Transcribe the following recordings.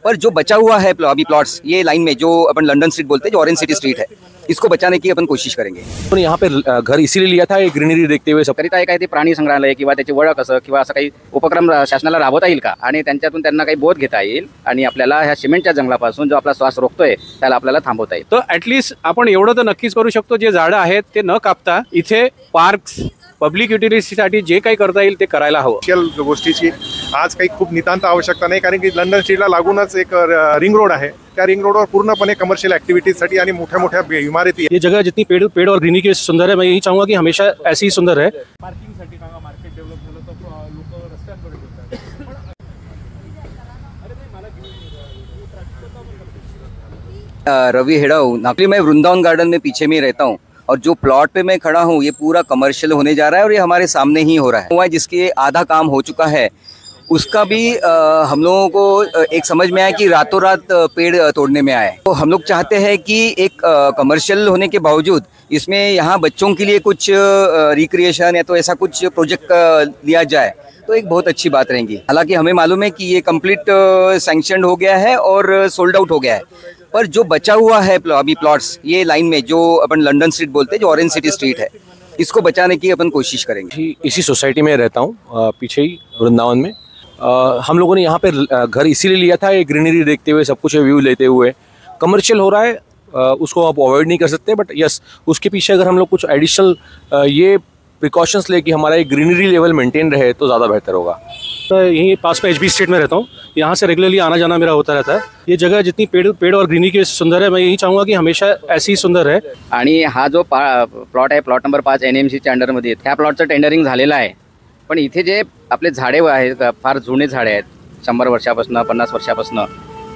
पर जो बचा हुआ है अभी प्लॉट्स ये लाइन में जो अपन लंडन स्ट्रीट बोलते हैं, जो ऑरेंज सिटी स्ट्रीट है, इसको बचाने की अपन कोशिश करेंगे। पण यहाँ पे घर इसीलिए लिया था ग्रीनरी देखते हुए करिता काय ते प्राणी संग्रहालय किंवा त्याची ओळख असं किंवा असं काही उपक्रम शासनाला राबवता येईल का आणि त्यांच्यातून त्यांना काही बोध घेता येईल आणि आपल्याला ह्या सिमेंटच्या जंगलापासून जो आपला श्वास रोखतोय त्याला आपल्याला थांबवता येईल। तर ॲटलिस्ट आपण एवढं तर नक्कीच करू शकतो, जे झाडं आहेत ते न कापता इथे पार्क्स पब्लिक युटिलिटीसाठी जे काही करता येईल ते करायला हवं। गोष्टीची आज काही खूप नितांत आवश्यकता नाही, कारण की लंडन स्ट्रीटला लागूनच एक रिंग रोड आहे। त्या रिंग रोडवर पूर्णपणे कमर्शियल ॲक्टिव्हिटीजसाठी आणि मोठ्या मोठ्या इमारती। ये जगह जितनी पेड़ और ग्रीनरी के सुंदर है, मैं यही चाहूँगा कि हमेशा ऐसी ही सुंदर है। पार्किंगसाठी काका मार्केट डेव्हलप झालं तर लोक रस्त्यांकडे येतात। रवि हेड़ा हूँ, नागपुर में वृंदावन गार्डन में पीछे में रहता हूँ और जो प्लॉट पे मैं खड़ा हूँ ये पूरा कमर्शियल होने जा रहा है और ये हमारे सामने ही हो रहा है। जिसके आधा काम हो चुका है उसका भी हम लोगों को एक समझ में आया कि रातों रात पेड़ तोड़ने में आए। तो हम लोग चाहते हैं कि एक कमर्शियल होने के बावजूद इसमें यहाँ बच्चों के लिए कुछ रिक्रिएशन या तो ऐसा कुछ प्रोजेक्ट लिया जाए तो एक बहुत अच्छी बात रहेगी। हालांकि हमें मालूम है कि ये कंप्लीट सैंक्शनड हो गया है और सोल्ड आउट हो गया है, पर जो बचा हुआ है अभी प्लॉट्स ये लाइन में जो अपन लंडन स्ट्रीट बोलते हैं, जो ऑरेंज सिटी स्ट्रीट है, इसको बचाने की अपन कोशिश करेंगे। इसी सोसाइटी में रहता हूँ, पीछे ही वृंदावन में। हम लोगों ने यहाँ पे घर इसीलिए लिया था ये ग्रीनरी देखते हुए, सब कुछ व्यू लेते हुए। कमर्शियल हो रहा है, उसको आप अवॉइड नहीं कर सकते, बट यस उसके पीछे अगर हम लोग कुछ एडिशनल ये प्रिकॉशंस ले कि हमारा एक ग्रीनरी लेवल मेंटेन रहे तो ज़्यादा बेहतर होगा। तो यहीं पास में HB स्ट्रीट में रहता हूँ, यहाँ से रेगुलरली आना जाना मेरा होता रहता है। ये जगह जितनी पेड़ और ग्रीनरी की सुंदर है, मैं यही चाहूँगा कि हमेशा ऐसी ही सुंदर है। आणि हा जो प्लॉट आहे, प्लॉट नंबर 5 NMCच्या अंडरमध्ये, ह्या प्लॉटचं टेंडरिंग झालेलं आहे। पण इथे जे आपले झाडे आहेत फार जुने झाडे आहेत, 100 वर्षापासून 50 वर्षापासून,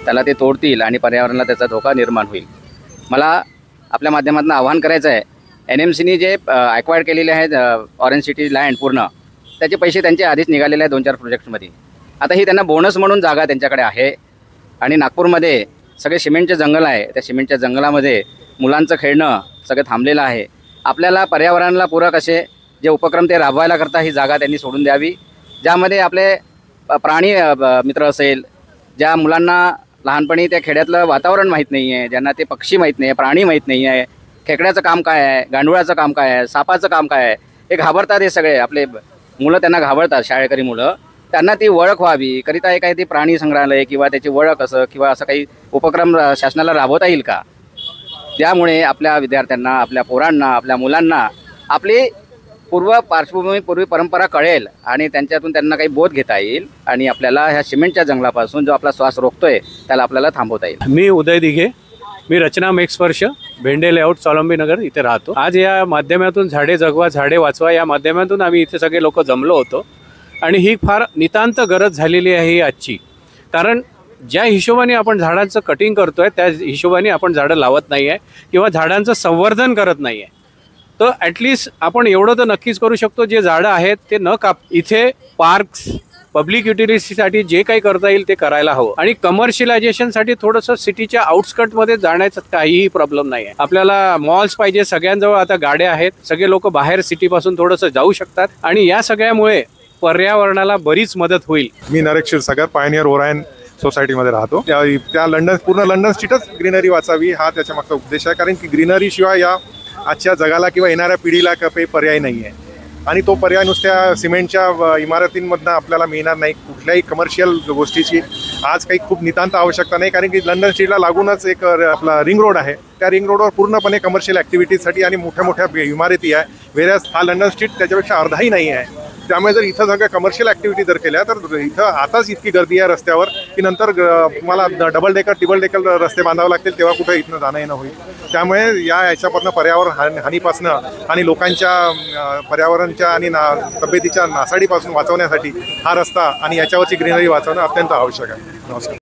त्याला ते तोडतील आणि पर्यावरणाला त्याचा धोका निर्माण होईल। मला आपल्या माध्यमातून आवाहन करायचं आहे, NMCने जे ॲक्वायर्ड केलेले आहेत ऑरेंज सिटी लँड पूर्ण, त्याचे पैसे त्यांचे आधीच निघालेले आहेत 2-4 प्रोजेक्टमध्ये। आता ही त्यांना बोनस म्हणून जागा त्यांच्याकडे आहे आणि नागपूरमध्ये सगळे सिमेंटचे जंगल आहे, त्या सिमेंटच्या जंगलामध्ये मुलांचं खेळणं सगळं थांबलेलं आहे। आपल्याला पर्यावरणाला पूरक असे जे उपक्रम ते राबवायला करता ही जागा त्यांनी सोडून द्यावी, ज्यामध्ये आपले प्राणी मित्र असेल, ज्या मुलांना लहानपणी त्या खेड्यातलं वातावरण माहीत नाही आहे, ज्यांना ते पक्षी माहीत नाही आहे, प्राणी माहीत नाही आहे, खेकड्याचं काम काय आहे, गांडुळाचं काम काय आहे, सापाचं काम काय आहे, हे घाबरतात। हे सगळे आपले मुलं त्यांना घाबरतात, शाळेकरी मुलं, त्यांना ती ओळख व्हावी करिता काय ते प्राणी संग्रहालय किंवा त्याची ओळख असं किंवा असं काही उपक्रम शासनाला राबवता येईल का, त्यामुळे आपल्या विद्यार्थ्यांना, आपल्या पोरांना, आपल्या मुलांना आपली पूर्व पार्श्वभूमी, पूर्वी परंपरा कळेल आणि त्यांच्यातून त्यांना काही बोध घेता येईल आणि आपल्याला ह्या सिमेंटच्या जंगलापासून जो आपला श्वास रोखतोय त्याला आपल्याला थांबवता येईल। मी उदय दिघे, मी रचना मेघस्पर्श, भेंडे लेआउट, स्वावलंबी नगर इथे राहतो। आज या माध्यमातून झाडे जगवा झाडे वाचवा या माध्यमातून आम्ही इथे सगळे लोक जमलो होतो आणि ही फार नितांत गरज झालेली आहे आजची, कारण ज्या हिशोबाने आपण झाडांचं कटिंग करतोय त्या हिशोबाने आपण झाडं लावत नाही आहे किंवा झाडांचं संवर्धन करत नाही आहे। तर ॲटलिस्ट आपण एवढं तर नक्कीच करू शकतो, जे झाडं आहेत ते न काप इथे पार्क्स पब्लिक युटिलिटीसाठी जे काही करता येईल ते करायला हवं आणि कमर्शियलायझेशनसाठी थोडंसं सिटीच्या आउटस्कर्टमध्ये जाण्याचा काहीही प्रॉब्लेम नाही आहे। आपल्याला मॉल्स पाहिजे, सगळ्यांजवळ आता गाड्या आहेत, सगळे लोक बाहेर सिटीपासून थोडंसं जाऊ शकतात आणि या सगळ्यामुळे पर्यावरणाला बरीच मदत होईल। मी नरेश क्षीरसागर, पायनियर ओरायन सोसायटीमध्ये राहतो। त्या लंडन पूर्ण लंडन स्ट्रीटच ग्रीनरी वाचावी हा त्याच्या मागचा उद्देश आहे, कारण की ग्रीनरी शिवाय या आजच्या जगाला किंवा येणाऱ्या पिढीला काही पर्याय नाही आहे आणि तो पर्याय नुसत्या सिमेंटच्या इमारतींमधनं आपल्याला मिळणार नाही। कुठल्याही कमर्शियल गोष्टीची आज काही खूप नितांत आवश्यकता नाही, कारण की लंडन स्ट्रीटला लागूनच एक आपला रिंग रोड आहे। त्या रिंग रोडवर पूर्णपणे कमर्शियल ॲक्टिव्हिटीजसाठी आणि मोठ्या मोठ्या इमारती आहे, वेरॅज हा लंडन स्ट्रीट त्याच्यापेक्षा अर्धाही नाही आहे। त्यामुळे जर इथं सगळ्या कमर्शियल ॲक्टिव्हिटी जर केल्या तर इथं आताच इतकी गर्दी आहे रस्त्यावर की नंतर तुम्हाला डबल डेकर ट्रिपल डेकर रस्ते बांधावे लागतील, तेव्हा कुठे इथनं जाणं येणं होईल। त्यामुळे याच्यापासून पर्यावरण हानीपासनं आणि लोकांच्या पर्यावरणच्या आणि तब्येतीच्या नासाडीपासून वाचवण्यासाठी हा रस्ता आणि याच्यावरची ग्रीनरी वाचवणं अत्यंत आवश्यक आहे। नमस्कार।